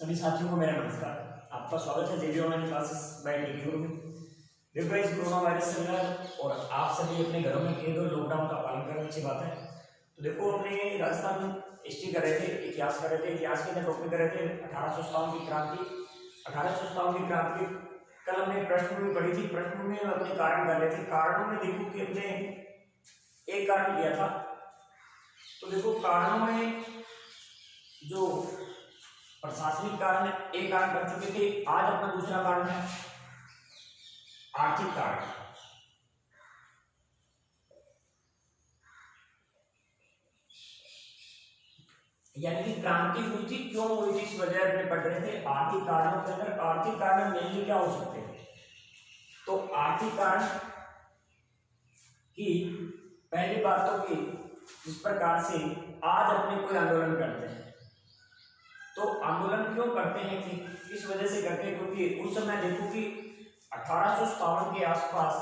सभी साथियों को मेरा नमस्कार। आपका स्वागत है जेबी ऑनलाइन क्लासेस बाय डिग्री गुरु में। देखो इस कोरोना वायरस चल रहा है और आप सभी अपने घरों में किए गए लॉकडाउन का पालन कर रहे हैं, अच्छी बात है। तो देखो अपने राजस्थान में हिस्ट्री कर रहे थे, इतिहास कर रहे थे। इतिहास के अंदर टॉपिक कर रहे थे 1857 की क्रांति। 1857 की क्रांति कल हमने पृष्ठभूमि पढ़ी थी। पृष्ठभूमि में अपने कारण कर रहे थे। कारणों में देखो कि हमने एक कारण लिया था। तो देखो कारणों में जो प्रशासनिक कारण एक कारण कर चुके थे, आज अपना दूसरा कारण है आर्थिक कारण। यानी कि क्रांति हुई थी, क्यों हुई थी, इस वजह अपने पढ़ रहे थे आर्थिक कारणों के अंदर। आर्थिक कारण मेनली क्या हो सकते हैं? तो आर्थिक कारण की पहली बात तो कि जिस प्रकार से आज अपने कोई आंदोलन करते हैं, तो आंदोलन क्यों करते हैं कि इस वजह से करते हैं क्योंकि उस समय देखो कि 1857 के आसपास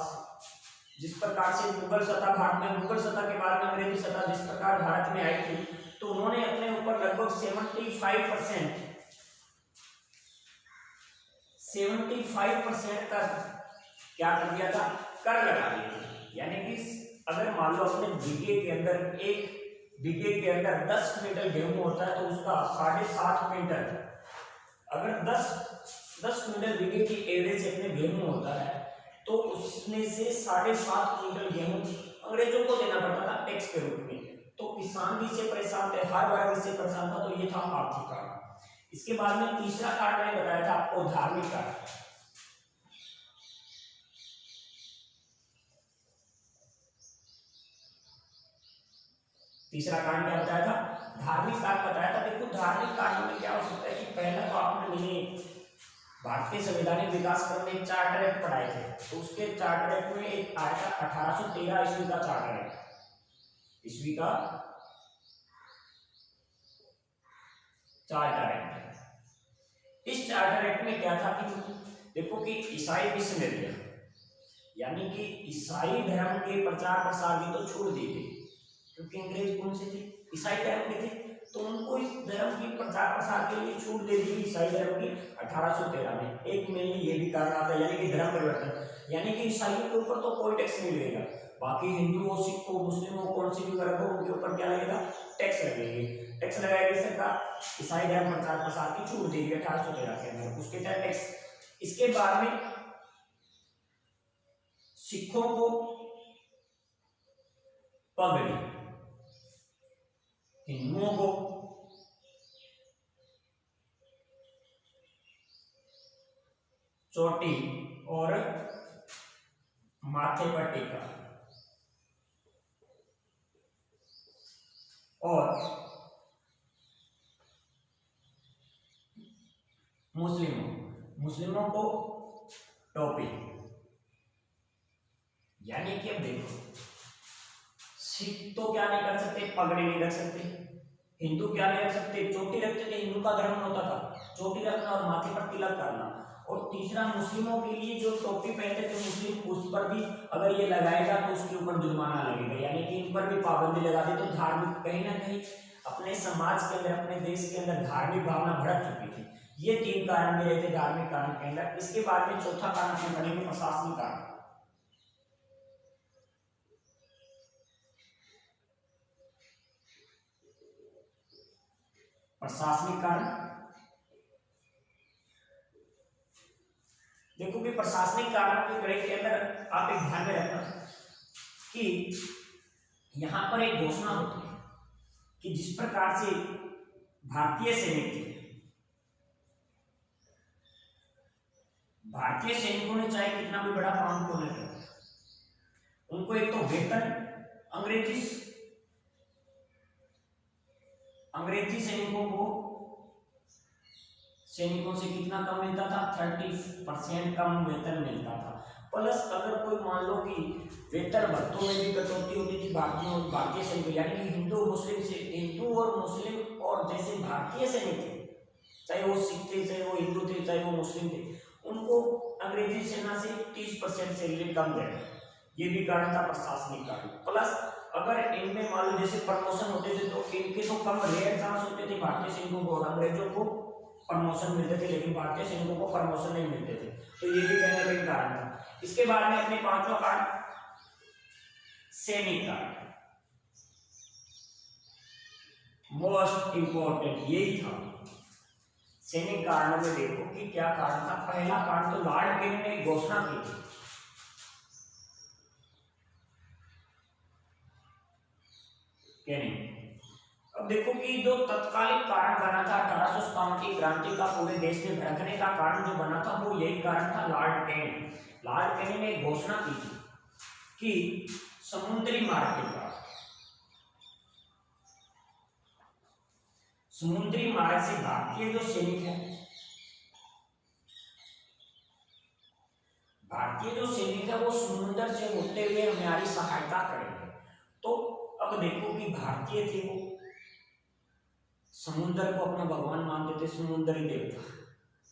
जिस प्रकार से मुगल सत्ता भारत में, मुगल सत्ता के बाद में अंग्रेजी सत्ता जिस प्रकार भारत में आई थी, तो उन्होंने अपने ऊपर लगभग 75% तक क्या कर दिया था, कर लगा दिया था। यानी कि अगर मान लो अपने बीघे के अंदर, एक बीघे के अंदर 10 क्विंटल गेहूं होता है, तो उसका 7.5 क्विंटल, अगर 10 क्विंटल बीघे की एवरेज से अपने गेहूं होता है, तो उसमें से 7.5 क्विंटल गेहूं अंग्रेजों को देना पड़ता था टैक्स के रूप में। तो किसान भी इससे परेशान थे, हर वर्ग इससे परेशान था। तो ये था आर्थिक कारण। इसके बाद में तीसरा कारण मैंने बताया था आपको, धार्मिक कारण। तीसरा कारण क्या बताया था? धार्मिक कारण बताया था। देखो धार्मिक कारणों में क्या हो सकता है कि पहला तो आपने भारतीय संवैधानिक विकास क्रम में चार्टर एक्ट पढ़ाए थे, तो उसके चार्टर एक्ट में एक आया था 1813 ईस्वी का चार्टर एक्ट, ईस्वी का चार्टर एक्ट। इस चार्टर एक्ट में क्या था कि देखो कि ईसाई मिशनरी, यानी कि ईसाई धर्म के प्रचार प्रसार की तो छूट दी थी, क्योंकि अंग्रेज कौन से थे? ईसाई धर्म के थे। तो उनको इस धर्म की प्रचार प्रसार के लिए छूट दे दी ईसाई धर्म की 1813 में। एक मेनली ये भी कारण आता है, यानी कि धर्म परिवर्तन, यानी कि ईसाइयों के ऊपर तो कोई टैक्स नहीं लगेगा, बाकी हिंदुओं, सिखों, मुस्लिमों, कौन सी भी वर्ग हो उनके ऊपर क्या लगेगा? टैक्स लगेगी। टैक्स लगाएगी सरकार। ईसाई धर्म प्रचार प्रसार की छूट देगी 1813 के अंदर, उसके तहत टैक्स। इसके बाद में सिखों को पगड़ी, हिंदुओं को चोटी और माथे पर टीका, और मुस्लिमों को टोपी। यानी कि अब देखो, सिख तो क्या नहीं कर सकते? पगड़ी नहीं रख सकते। हिंदू क्या नहीं रख सकते? चोटी रखते थे, हिंदू का धर्म होता था चोटी रखना और माथे पर तिलक करना। और तीसरा, मुस्लिमों के लिए जो टोपी पहनते थे मुस्लिम, उस पर भी अगर ये लगाएगा तो उसके ऊपर जुर्माना लगेगा, यानी कि इन पर भी पाबंदी लगा दी। तो धार्मिक कहीं ना कहीं अपने समाज के अंदर, अपने देश के अंदर धार्मिक भावना भड़क चुकी थी। ये 3 कारण मेरे थे धार्मिक कारण के अंदर। इसके बाद में चौथा कारण अपने पढ़ेंगे प्रशासनिक कारण। प्रशासनिक कारण देखो कि प्रशासनिक कारणों की कड़ी के अंदर आप एक ध्यान में रखना कि यहां पर एक घोषणा होती है कि जिस प्रकार से भारतीय सैनिक थे, भारतीय सैनिकों ने चाहे कितना भी बड़ा काम क्यों न किया, उनको एक तो वेतन अंग्रेजी सैनिकों से कितना कम मिलता था? 30% कम वेतन मिलता था। प्लस अगर कोई मान लो कि वेतन भत्तों में भी कटौती होती थी भारतीय सैनिकों, यानी कि हिंदू और मुस्लिम और जैसे भारतीय सैनिक थे, चाहे वो सिख थे, चाहे वो हिंदू थे, चाहे वो मुस्लिम थे, उनको अंग्रेजी सेना से 30% सैलरी कम देना। ये भी कारण था प्रशासनिक कारण। प्लस अगर इनमें मान लो जैसे प्रमोशन होते थे, तो इनके तो कम रेयर चांस होते थे भारतीय सैनिकों को और अंग्रेजों को प्रमोशन मिलते थे, लेकिन भारतीय सैनिकों को प्रमोशन नहीं मिलते थे। तो ये भी कहीं ना कहीं कारण था। इसके बाद में अपने पांचवा कारण सैनिक कारण, मोस्ट इंपॉर्टेंट यही था। सैनिक कारणों में देखो कि क्या कारण था। पहला कारण तो लॉर्ड केनी ने घोषणा की थी, केनी। अब देखो कि जो तत्कालिक कारण बना था 1857 की क्रांति का पूरे देश में भड़कने का कारण जो बना था वो यही कारण था, लॉर्ड केनी। लॉर्ड केनी ने घोषणा की थी कि समुद्री मार्ग के द्वारा, समुद्री मार्ग से भारतीय जो सैनिक है, भारतीय जो सैनिक है वो समुद्र से होते हुए हमारी सहायता करेंगे। तो अब देखो कि भारतीय थे वो समुद्र को अपना भगवान मानते थे, समुद्री देवता,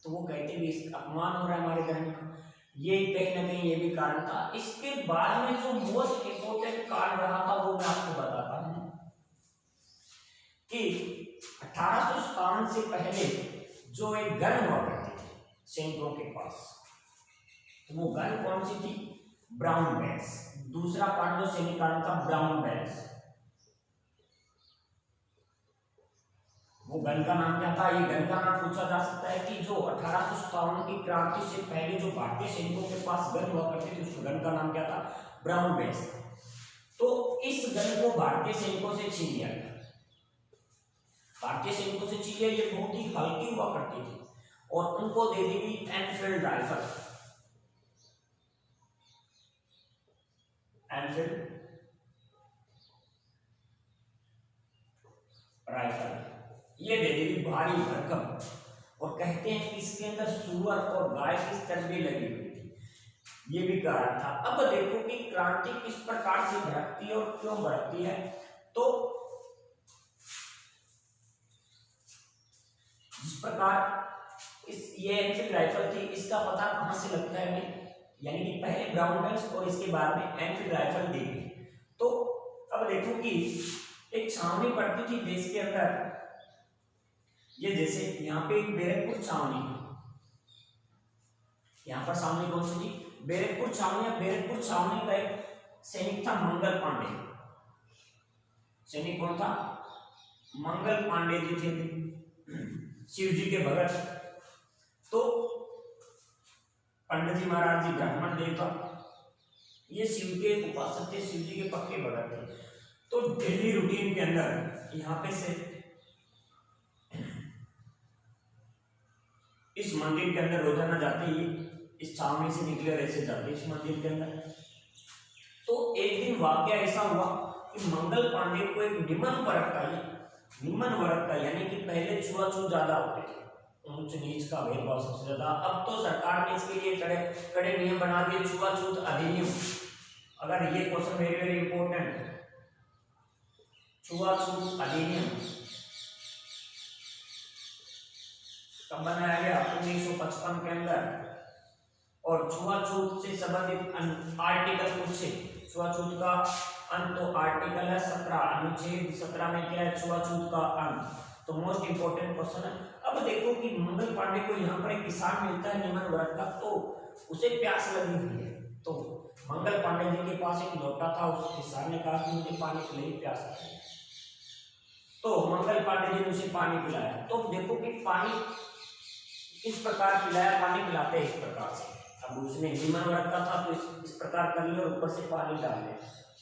तो वो कहते भी अपमान हो रहा है हमारे धर्म का, ये कहीं ना कहीं ये भी कारण था। इसके बाद में जो मोस्ट इंपोर्टेंट कारण रहा था वो मैं आपको बताता हूं कि 1857 से पहले जो एक गन हुआ करती थी सैनिकों के पास, तो वो गन कौन सी थी? Brown bags. दूसरा कारण जो सैनिक कारण था ब्राउन बैग्स, वो गन का नाम क्या था? ये गन का नाम पूछा जा सकता है कि जो 1857 की क्रांति से पहले जो भारतीय सैनिकों के पास गन हुआ करती थी उस गन का नाम क्या था? Brown bags. तो इस गन को भारतीय सैनिकों से छीन लिया गया, भारतीय सैनिकों से छीन लिया। ये बहुत ही हल्की हुआ करती थी और उनको दे दी गई एनफील्ड राइफल। एनफील्ड राइफल ये दे दी भारी भरकम, और कहते हैं कि इसके अंदर सुअर और गाय की चर्बी लगी हुई थी, ये भी कारण था। अब देखो कि क्रांति किस प्रकार से भड़कती है और क्यों भड़कती है। तो जिस प्रकार ये एनफील्ड राइफल थी, इसका पता कहां से लगता है हमें, यानी कि पहले ब्राउन बैग्स और इसके बाद में एनफील्ड राइफल दी गई। तो अब देखो कि एक छावनी पड़ती थी देश के अंदर, ये जैसे यहाँ पे एक बैरकपुर छावनी, यहाँ पर छावनी कौन सी थी? बैरकपुर छावनी। बैरकपुर छावनी का एक सैनिक था मंगल पांडे। सैनिक कौन था? मंगल पांडे जी थे, शिव जी के भगत। तो पंडित जी महाराज जी ब्राह्मण देवता, ये शिव के उपासक थे, शिव जी के पक्के भगत थे। तो डेली रूटीन के अंदर यहाँ पे से इस मंदिर के अंदर रोजाना जाते ही इस छावनी से निकले ऐसे जाते इस मंदिर के अंदर। तो एक दिन वाक्य ऐसा हुआ कि मंगल पांडे को एक निम्न वर्ग का यानी कि पहले छुआछूत ज्यादा होते थे, ऊंच नीच का भेदभाव सबसे ज्यादा। अब तो सरकार ने इसके लिए कड़े नियम बना दिए, छुआछूत अधिनियम। अगर ये क्वेश्चन वेरी वेरी इंपॉर्टेंट है, छुआछूत अधिनियम कब बनाया गया? 1955 के अंदर। और छुआछूत से संबंधित आर्टिकल पूछे, छुआछूत का अंत तो आर्टिकल है 17, अनुच्छेद 17 में क्या है? छुआछूत का अंत। तो मोस्ट इंपोर्टेंट क्वेश्चन है। अब देखो कि मंगल पांडे को यहाँ पर एक किसान मिलता है निम्न वर्ग का, तो उसे प्यास लगी हुई है। तो मंगल पांडे जी के पास एक लोटा था, उस किसान ने कहा कि मुझे पानी पिलाइए, प्यास लगी। तो मंगल पांडे जी ने उसे पानी पिलाया। तो देखो कि पानी किस प्रकार पिलाया, पानी पिलाते हैं इस प्रकार से। अब उसने निम्न वर्ग का था तो इस प्रकार कर लिया और ऊपर से पानी डाल दिया।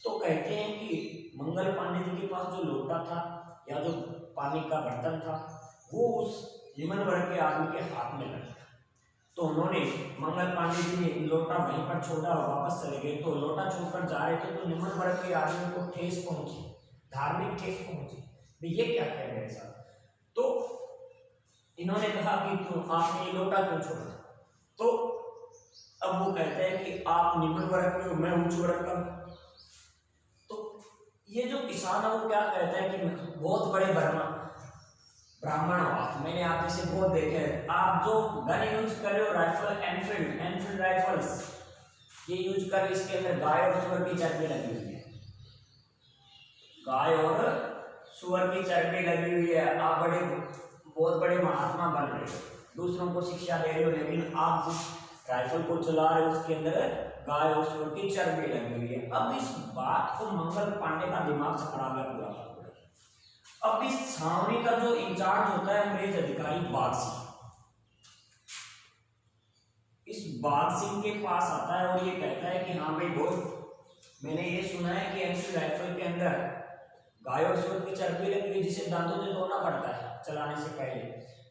तो कहते हैं कि मंगल पांडे जी के पास जो लोटा था या जो पानी का बर्तन था वो उस निम्न वर्ग के आदमी के हाथ में लगा। तो उन्होंने मंगल पांडे जी ने लोटा वहीं पर छोड़ा और वापस चले गए। तो लोटा छोड़कर जा रहे थे तो निम्न वर्ग के आदमी को ठेस पहुंची, धार्मिक ठेस पहुंची, ये क्या कह मेरे साथ। तो इन्होंने कहा कि क्यों आपने ये लोटा क्यों छोड़ा? तो अब वो कहते हैं कि आप निम्न वर्ग के हो, मैं उच्च वर्ग का। तो ये जो किसान है वो क्या कहता है कि बहुत बड़े ब्राह्मण हो आप, मैंने आप इसे बहुत देखे हैं, आप जो गन यूज कर रहे हो राइफल एनफील्ड राइफल्स, ये यूज कर इसके अंदर गाय और सुअर की चर्बी लगी हुई है, गाय और सुअर की चर्बी लगी हुई है, आप बड़े बहुत बड़े महात्मा बन रहे हो, दूसरों को शिक्षा दे रहे हो, लेकिन आप जिस राइफल को चला रहे हो उसके अंदर गाय और सूअर की चर्बी लगी हुई है। अब इस बात को मंगल पांडे का दिमाग चकरा गया पूरा। अब इस छावनी का जो इंचार्ज होता है अंग्रेज अधिकारी बाघ सिंह, इस बाघ सिंह के पास आता है और ये कहता है कि हाँ भाई बोल, मैंने ये सुना है कि एनफील्ड राइफल के अंदर गाय और सूअर की चर्बी लगी हुई जिसे दांतों से धोना पड़ता है चलाने से पहले।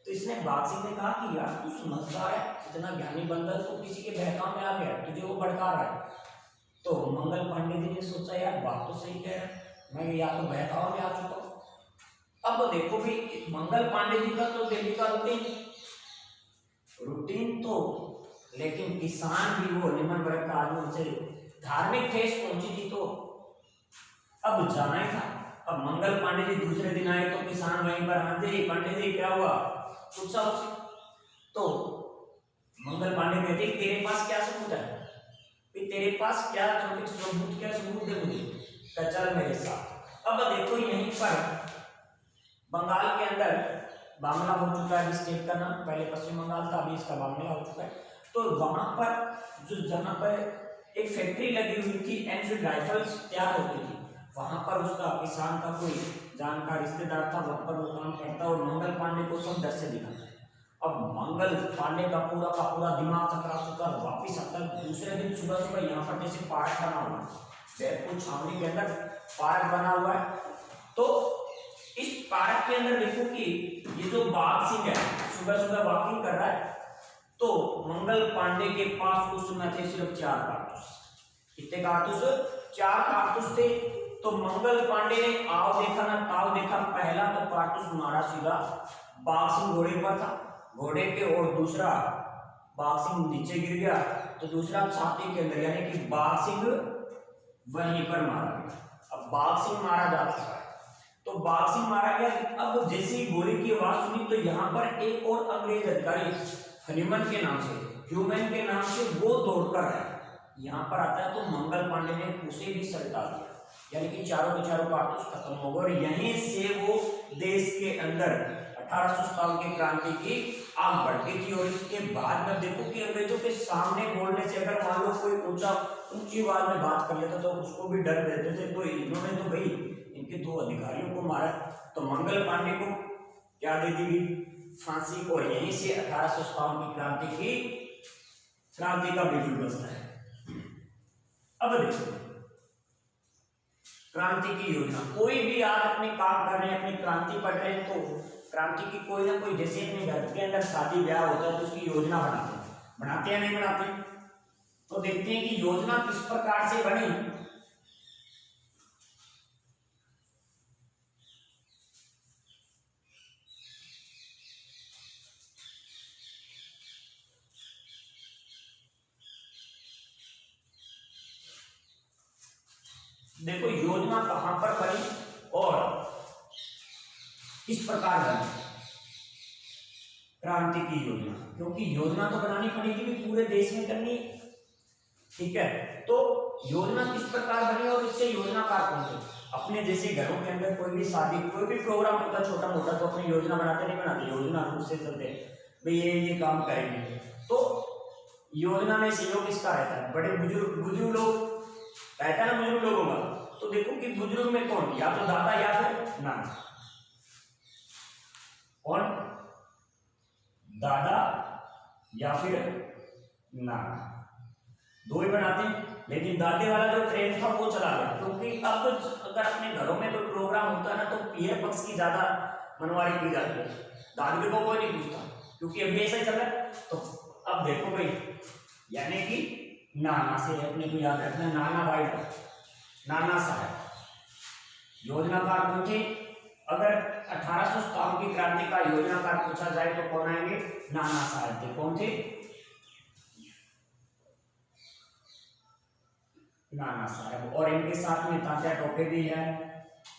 तो इसने बाघ सिंह ने कहा कि यार तू समझदार है, इतना ज्ञानी बंदा, तो किसी के बहकाव में आ गया, तुझे वो भड़का रहा है। तो मंगल पांडे जी ने सोचा यार बात तो सही कह रहा है, मैं या तो बहकाव में आ चुका हूँ। अब देखो भी मंगल पांडे जी का तो डेली का रूटीन तो, लेकिन किसान भी वो निम्न वर्ग का आदमी से धार्मिक ठेस पहुंची थी तो अब जाना ही था। अब मंगल पांडे जी दूसरे दिन आए तो किसान वहीं पर आते ही, पांडे जी क्या हुआ पूछा उससे, तो मंगल पांडे कहते तेरे पास क्या सबूत है, तेरे पास क्या सबूत, क्या सबूत दे मुझे, चल मेरे साथ। अब देखो यहीं पर बंगाल के अंदर बांग्ला हो चुका है, स्टेट का नाम पहले पश्चिम बंगाल था, अभी इसका बांग्ला हो चुका है। तो वहां पर जो जहां पर एक फैक्ट्री लगी हुई थी, एनफील्ड राइफल्स तैयार होती थी, वहां पर उसका किसान का कोई जानकार रिश्तेदार था, वहां पर वो काम करता और मंगल पांडे को सब डर से दिखाता है। अब मंगल पांडे का पूरा दिमाग चकरा चुका, वापिस आता है दूसरे दिन सुबह सुबह, यहाँ पर जैसे पार्क बना हुआ है, बैरपुर छावनी के अंदर पार्क बना हुआ है। तो इस पार्क के अंदर देखो कि ये जो बाघ सिंह है सुबह सुबह वॉकिंग कर रहा है, तो मंगल पांडे के पास उस समय थे सिर्फ 4 कारतूस। कितने कारतूस? 4 कारतूस थे। तो मंगल पांडे ने आओ देखा ना ताव देखा, पहला तो कारतूस मारा सीधा, बाघ सिंह घोड़े पर था, घोड़े के, और दूसरा बाघ सिंह नीचे गिर गया, तो दूसरा छाती के अंदर, यानी कि बाघ सिंह वहीं पर मारा गया। अब बाघ सिंह मारा जा चुका है, तो बाघ सिंह मारा गया। अब जैसे ही गोली की आवाज सुनी तो यहाँ पर एक और अंग्रेज अधिकारी हनीमन के नाम से, ह्यूमन के नाम से, वो दौड़कर यहाँ पर आता है। तो मंगल पांडे ने उसे भी सल्टा दिया, यानी कि चारों के चारों कारतूस खत्म हो गए, और यहीं से वो देश के अंदर 1857 की क्रांति की आग बढ़ गई थी। और इसके बाद में देखो कि अंग्रेजों के सामने बोलने से अगर मान लो कोई ऊंची आवाज में बात कर लेता तो उसको भी डर देते थे। तो इन्होंने तो भाई इनके 2 अधिकारियों को मारा, तो मंगल पांडे को क्या दे दी गई? फांसी। और यहीं से 1857 की क्रांति का बिल्कुल बसता है। अब देखो क्रांति की योजना, कोई भी आज अपने काम कर रहे हैं, अपनी क्रांति पढ़ रहे हैं, तो क्रांति की कोई ना कोई, जैसे अपने घर के अंदर शादी ब्याह होता है तो उसकी योजना बनाते हैं नहीं बनाते? तो देखते हैं कि योजना किस प्रकार से बनी। देखो योजना कहां पर बनी और किस प्रकार बनी क्रांति की योजना, क्योंकि योजना तो बनानी पड़ेगी भी, पूरे देश में करनी, ठीक है। तो योजना किस प्रकार बनी और इससे योजनाकार कौन थे? अपने जैसे घरों के अंदर कोई भी शादी, कोई भी प्रोग्राम होता है छोटा मोटा, तो अपनी योजना बनाते नहीं बनाते? योजना रूप से चलते भाई ये काम करेंगे। तो योजना में सहयोग किसका रहता है? बड़े बुजुर्ग लोग रहता है ना, बुजुर्ग लोगों का। तो देखो कि बुजुर्ग में कौन, या तो दादा या फिर नाना। कौन? दादा या फिर नाना, 2 ही बनाते हैं। लेकिन दादे वाला जो ट्रेंड था वो चला गया, क्योंकि अब अगर अपने घरों में कोई प्रोग्राम होता है ना तो पीए पक्ष की ज्यादा मनवारी की जाती है, दादे को कोई नहीं पूछता, क्योंकि अभी ऐसा ही चल रहा है। तो अब देखो भाई, यानी कि नाना से अपने को याद रखना, नाना भाई, नाना साहब योजनाकार कौन थे? अगर 1857 की क्रांति का योजनाकार पूछा जाए तो कौन आएंगे? नाना साहब थे। कौन थे? नाना साहब। और इनके साथ में तात्या टोपे भी है।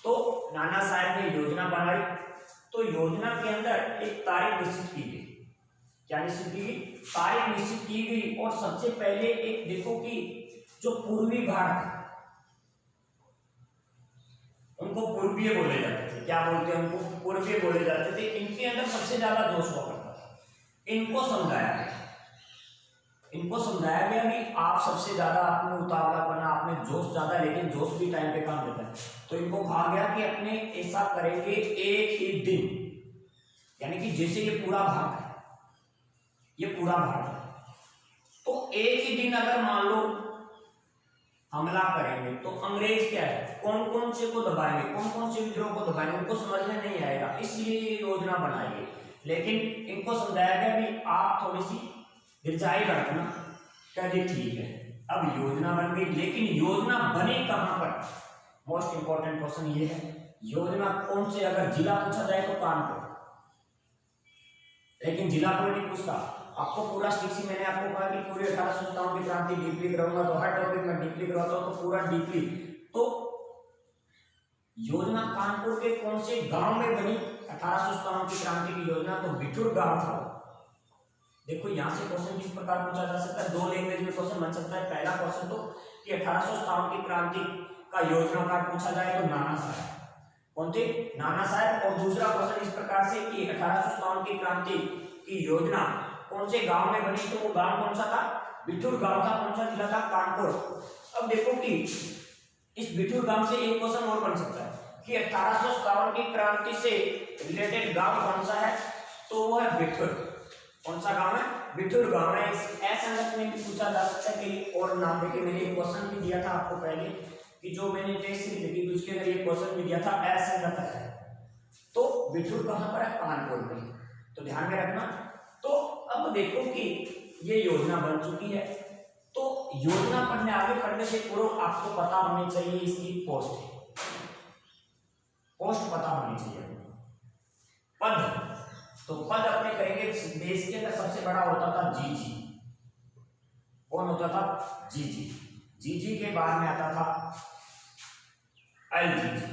तो नाना साहब ने योजना बनाई, तो योजना के अंदर एक तारीख निश्चित की गई। क्या निश्चित की गई? तारीख निश्चित की गई। और सबसे पहले एक देखो कि जो पूर्वी भारत, उनको पूर्वीय बोले जाते थे, क्या बोलते हैं उनको, पूर्वी बोले जाते थे। इनके अंदर सबसे ज्यादा जोश हुआ करता था। इनको समझाया गया कि आप सबसे ज्यादा आपने उतावलापना, आपने जोश ज्यादा, लेकिन जोश भी टाइम पे काम देता है। तो इनको कहा गया कि अपने ऐसा करेंगे एक ही दिन, यानी कि जैसे ये पूरा भाग है, तो एक ही दिन अगर मान लो हमला करेंगे तो अंग्रेज क्या है, कौन कौन से को दबाएंगे, कौन कौन से विद्रोह को दबाएंगे, उनको समझ में नहीं आएगा, इसलिए ये योजना बनाई। लेकिन इनको समझाया गया कि आप थोड़ी सी दिलचाई रखना, कहते ठीक है। अब योजना बन गई, लेकिन योजना बनी कहां पर, मोस्ट इंपॉर्टेंट क्वेश्चन ये है, योजना कौन से, अगर जिला पूछा जाए तो कानपुर, लेकिन जिला कोई नहीं पूछता। आपको पूरा स्टिक्स, मैंने आपको कहा कि पूरे 1857 की क्रांति डीपली कराऊंगा, तो हर टॉपिक में डीपली करवाता हूं, तो पूरा डीपली। तो योजना कानपुर के कौन से गांव में बनी 1857 की क्रांति की योजना, तो बिठूर गांव था। देखो यहां से क्वेश्चन किस प्रकार पूछा जा सकता है, दो लैंग्वेज में क्वेश्चन बन सकता है। पहला क्वेश्चन तो कि 1857 की क्रांति का योजनाकार पूछा जाए तो नाना साहब, कौन थे, नाना साहब। और दूसरा क्वेश्चन इस प्रकार से कि 1857 की क्रांति की योजना कौन से गांव में बनी, तो वो गांव कौन सा था, बिठूर गांव था। कौन सा जिला था, कानपुर। अब देखो कि इस बिठूर गांव से एक क्वेश्चन और बन सकता है कि 1857 की क्रांति से रिलेटेड गांव कौन सा है, तो वो है बिठूर। कौन सा गांव है, बिठूर गांव है। इस असंगत में भी पूछा जा सकता है कि और नाम देके मैंने एक क्वेश्चन भी दिया था आपको पहले, कि जो मैंने टेस्ट सीरीज देखी उसके अंदर ये क्वेश्चन भी दिया था, असंगत है। तो बिठूर कहां पर है, कानपुर में, तो ध्यान में रखना। तो अब देखो कि ये योजना बन चुकी है, तो योजना पढ़ने आगे पढ़ने से पूर्व आपको पता होनी चाहिए इसकी पोस्ट पता होनी चाहिए। पद, तो पद अपने करेंगे, देश के अंदर सबसे बड़ा होता था जीजी। कौन होता था, जीजी। जीजी के बाद में आता था एलजीजी।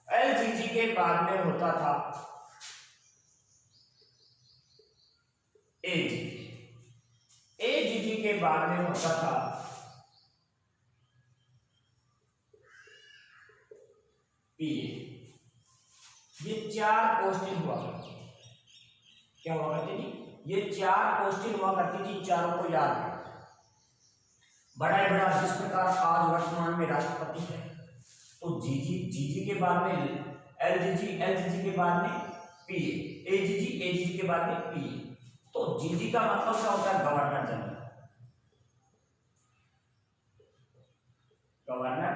एलजीजी के बाद में होता था एजीजी। एजीजी के बाद में होता था पीए। ये चार पोस्टिंग हुआ करती, क्या हुआ करती थी, ये चार पोस्टिंग हुआ करती थी। चारों को याद रखना। बड़ा जिस प्रकार आज वर्तमान में राष्ट्रपति है, तो जीजी, जीजी के बाद में एलजीजी, एलजीजी के बाद में पीए, एजीजी, एजीजी के बाद में पीए। तो जीजी का मतलब क्या होता है, गवर्नर जनरल। गवर्नर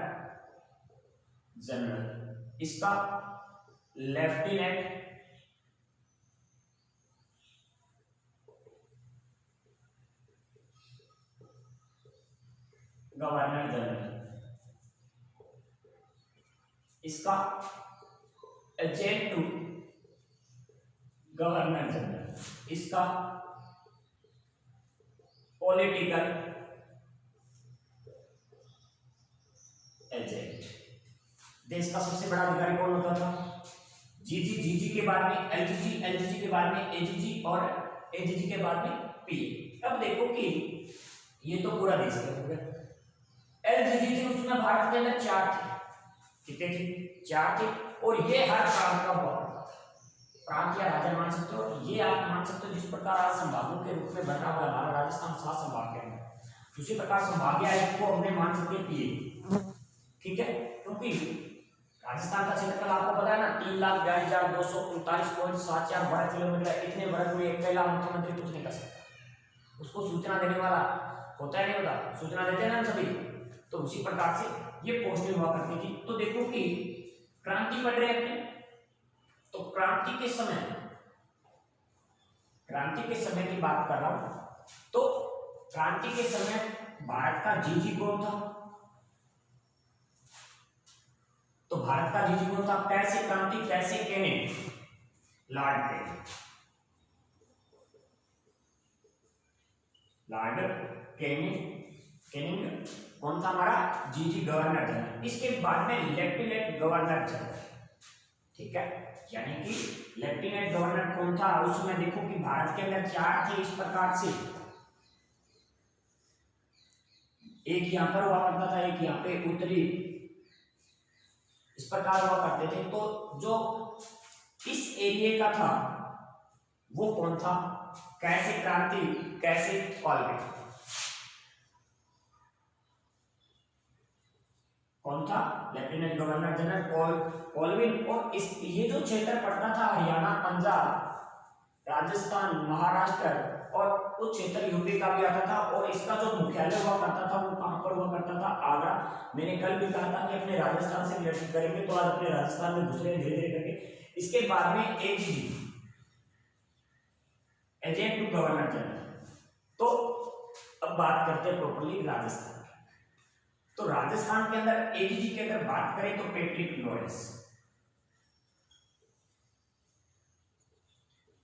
जनरल, इसका लेफ्टिनेंट गवर्नर जनरल, इसका एजेंट टू गवर्नर जनरल, इसका पॉलिटिकल एजेंट। देश का सबसे बड़ा अधिकारी कौन होता था, जीजी, जीजी के बाद में एलजीजी, एलजीजी के बाद में एजीजी और एजीजी के बाद में पीए। अब देखो कि ये तो पूरा देश का हो गया। एलजीजी थी, उसमें भारत के अंदर चार थे, कितने थे, चार थे। और ये हर प्रांत का हुआ, प्रांत या राज्य मान सकते हो, ये आप मान सकते हो जिस प्रकार आज संभागों के रूप में बना हुआ हमारा राजस्थान 7 संभाग के अंदर, उसी प्रकार संभागीय आयुक्त को हमने मान सकते पीए, ठीक है। क्योंकि राजस्थान का क्षेत्रफल आपको पता है ना, 3,42,239.74 वर्ग किलोमीटर। इतने वर्ग में एक पहला मुख्यमंत्री कुछ नहीं कर सकता, उसको सूचना देने वाला होता है, नहीं होता, सूचना देते हैं ना हम सभी। तो उसी प्रकार से ये पोस्टिंग हुआ करती थी। तो देखो कि क्रांति पढ़ रहे हैं, तो क्रांति के समय की बात कर रहा हूं। तो क्रांति के समय भारत का जीजी कौन था, तो भारत का जीजी कौन था, कैसे क्रांति कैसे कहने, लॉर्ड कैनिंग कौन था हमारा जीजी, गवर्नर जनरल। इसके बाद में लेफ्टिनेंट गवर्नर जनरल, ठीक है। यानी कि लेफ्टिनेंट गवर्नर कौन था, उसमें देखो कि भारत के अंदर चार थे इस प्रकार से, एक यहां पर हुआ करता था, एक यहां पे उत्तरी इस प्रकार हुआ करते थे। तो जो इस एरिया का था वो कौन था? कैसे क्रांति, कैसे कॉलविन, कौन था? Lieutenant governor general Colvin. और इस ये जो क्षेत्र पड़ता था हरियाणा, पंजाब, राजस्थान, महाराष्ट्र और कुछ क्षेत्र यूपी का भी आता था। और इसका जो मुख्यालय हुआ करता था वो कहां पर हुआ करता था? आगरा। मैंने कल भी कहा था कि अपने राजस्थान से रिलेटेड करेंगे, तो आज अपने राजस्थान में दूसरे धीरे धीरे करके। इसके बाद में AGG, agent to governor general. तो अब बात करते हैं प्रॉपर्ली राजस्थान। तो राजस्थान के अंदर एजीजी की अगर बात करें तो पैट्रिक लॉरेंस,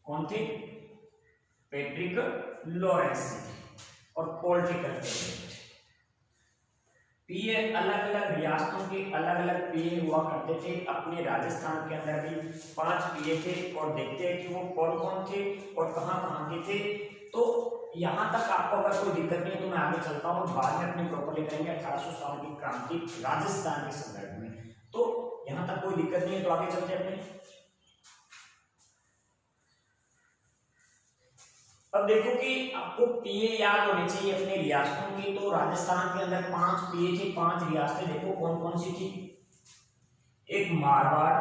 कौन थे? Patrick Lawrence. और पॉलिटिकल एजेंट, पीए अलग अलग रियासतों के अलग अलग पीए हुआ करते थे। अपने राजस्थान के अंदर भी 5 पीए थे। और देखते हैं कि वो कौन कौन थे और कहां कहां के थे। तो यहां तक आपको अगर कोई दिक्कत नहीं है तो मैं आगे चलता हूं, बाद में अपनी प्रॉपर्ली करेंगे 1800 साल की क्रांति राजस्थान के संदर्भ में। तो यहां तक कोई दिक्कत नहीं है तो आगे चलते हैं अपने। अब देखो कि आपको पीए याद होने चाहिए अपने रियासतों की। तो राजस्थान के अंदर 5 पीए थे, 5 रियासतें। देखो कौन कौन सी थी? एक मारवाड़,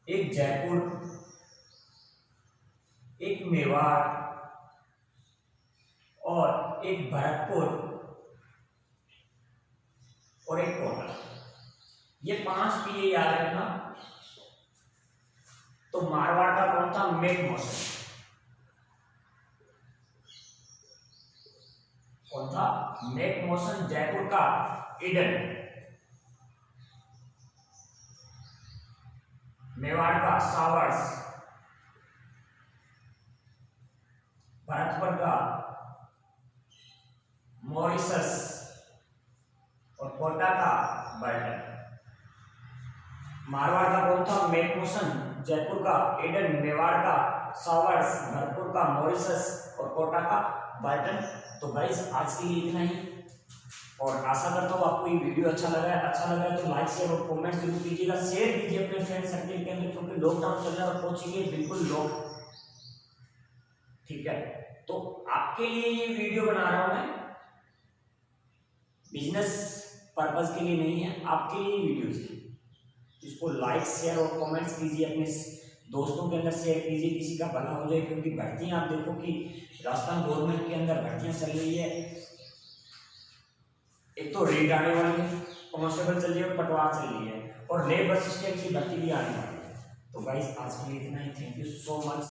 एक जयपुर, एक मेवाड़ और एक भरतपुर और एक कोटा। ये 5 पीए याद रखना। तो मारवाड़ का कौन था? मैकमोहन। कौन था? मैकमोहन। जयपुर का ईडन, मेवाड़ का सावर्स, भरतपुर का मॉरिशस और कोटा का बर्टन। मारवाड़ का कौन था? मैकमोहन। जयपुर का ईडन, मेवाड़ का सावर्स, भरतपुर का मॉरिशस और कोटा का बर्टन। तो गाइस आज के लिए इतना ही। और आशा करता हूँ आपको ये वीडियो अच्छा लगा है। अच्छा लगा है तो लाइक शेयर और कमेंट जरूर कीजिएगा। शेयर कीजिए अपने फ्रेंड सर्कल के अंदर, क्योंकि लॉकडाउन चल रहा है और कोचिंग बिल्कुल लॉक। ठीक है, तो आपके लिए ये वीडियो बना रहा हूं मैं, बिजनेस पर्पस के लिए नहीं है, आपके लिए वीडियो है। इसको लाइक शेयर और कमेंट्स कीजिए, अपने दोस्तों के अंदर शेयर कीजिए, किसी का भला हो जाए। क्योंकि भर्तियां आप देखो कि राजस्थान गवर्नमेंट के अंदर भर्तियां चल रही है। एक तो रेड आने वाली है, कांस्टेबल चल रही है, पटवार चल रही है और लेबर असिस्टेंट की भर्ती भी आने वाली है। तो गाइस आज के लिए इतना ही। Thank you so much.